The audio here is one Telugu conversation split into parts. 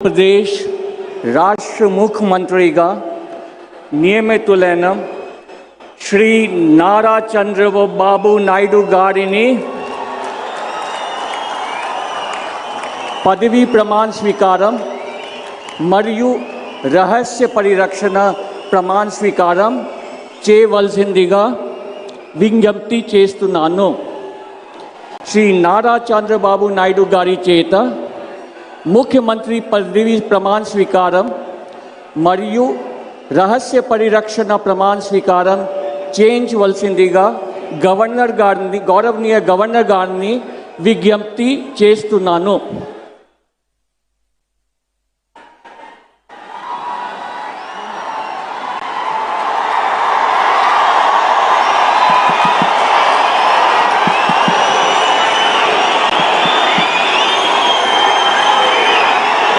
प्रदेश राष्ट्र मुख्यमंत्रीगा నియమితులైన శ్రీ నారా చంద్రబాబు నాయుడు గారిని పదవీ ప్రమాణ స్వీకారం మరియు రహస్య పరిరక్షణ ప్రమాణ స్వీకారం చేయవలసిందిగా విజ్ఞప్తి చేస్తున్నాను. శ్రీ నారా చంద్రబాబు నాయుడు గారి చేత ముఖ్యమంత్రి పదవీ ప్రమాణ స్వీకారం మరియు రహస్య పరిరక్షణ ప్రమాణ స్వీకారం చేయించవలసిందిగా గౌరవనీయ గవర్నర్ గారిని విజ్ఞప్తి చేస్తున్నాను.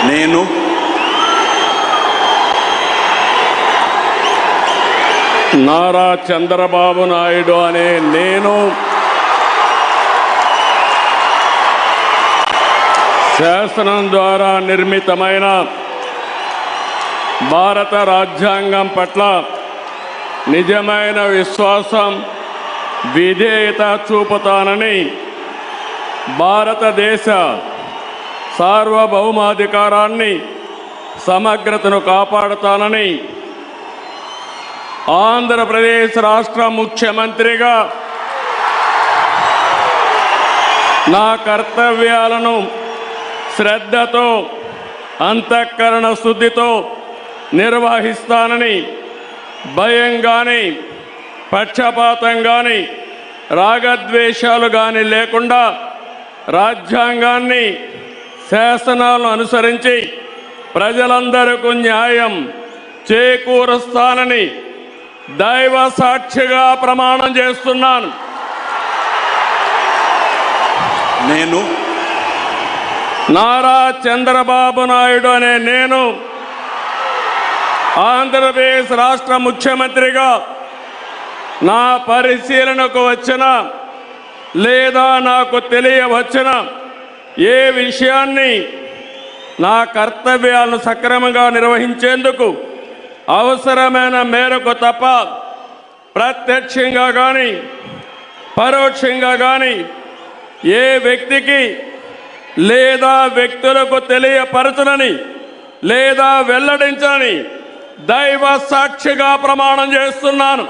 నేను నారా చంద్రబాబు నాయుడు అనే నేను శాసనం ద్వారా నిర్మితమైన భారత రాజ్యాంగం పట్ల నిజమైన విశ్వాసం విధేయత చూపుతానని, భారతదేశ సార్వభౌమాధికారాన్ని సమగ్రతను కాపాడుతానని, ఆంధ్రప్రదేశ్ రాష్ట్ర ముఖ్యమంత్రిగా నా కర్తవ్యాలను శ్రద్ధతో అంతఃకరణ శుద్ధితో నిర్వహిస్తానని, భయం కానీ పక్షపాతం కానీ రాగద్వేషాలు కానీ లేకుండా రాజ్యాంగాన్ని శాసనాలను అనుసరించి ప్రజలందరికీ న్యాయం చేకూరుస్తానని దైవ సాక్షిగా ప్రమాణం చేస్తున్నాను. నేను నారా చంద్రబాబు నాయుడు అనే నేను ఆంధ్రప్రదేశ్ రాష్ట్ర ముఖ్యమంత్రిగా నా పరిశీలనకు వచ్చిన లేదా నాకు తెలియవచ్చిన ఏ విషయాన్ని నా కర్తవ్యాలను సక్రమంగా నిర్వహించేందుకు అవసరమైన మేరకు తప్ప ప్రత్యక్షంగా కానీ పరోక్షంగా కానీ ఏ వ్యక్తికి లేదా వ్యక్తులకు తెలియపరచనని లేదా వెల్లడించని దైవ సాక్షిగా ప్రమాణం చేస్తున్నాను.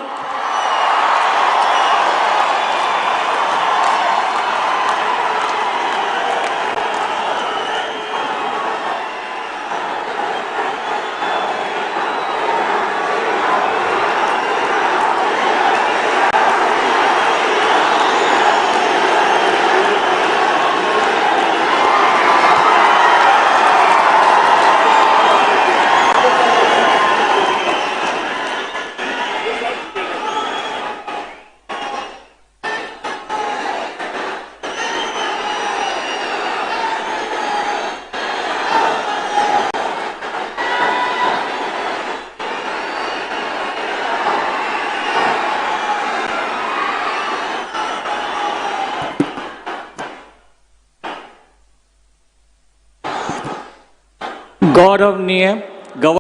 गौरवनीय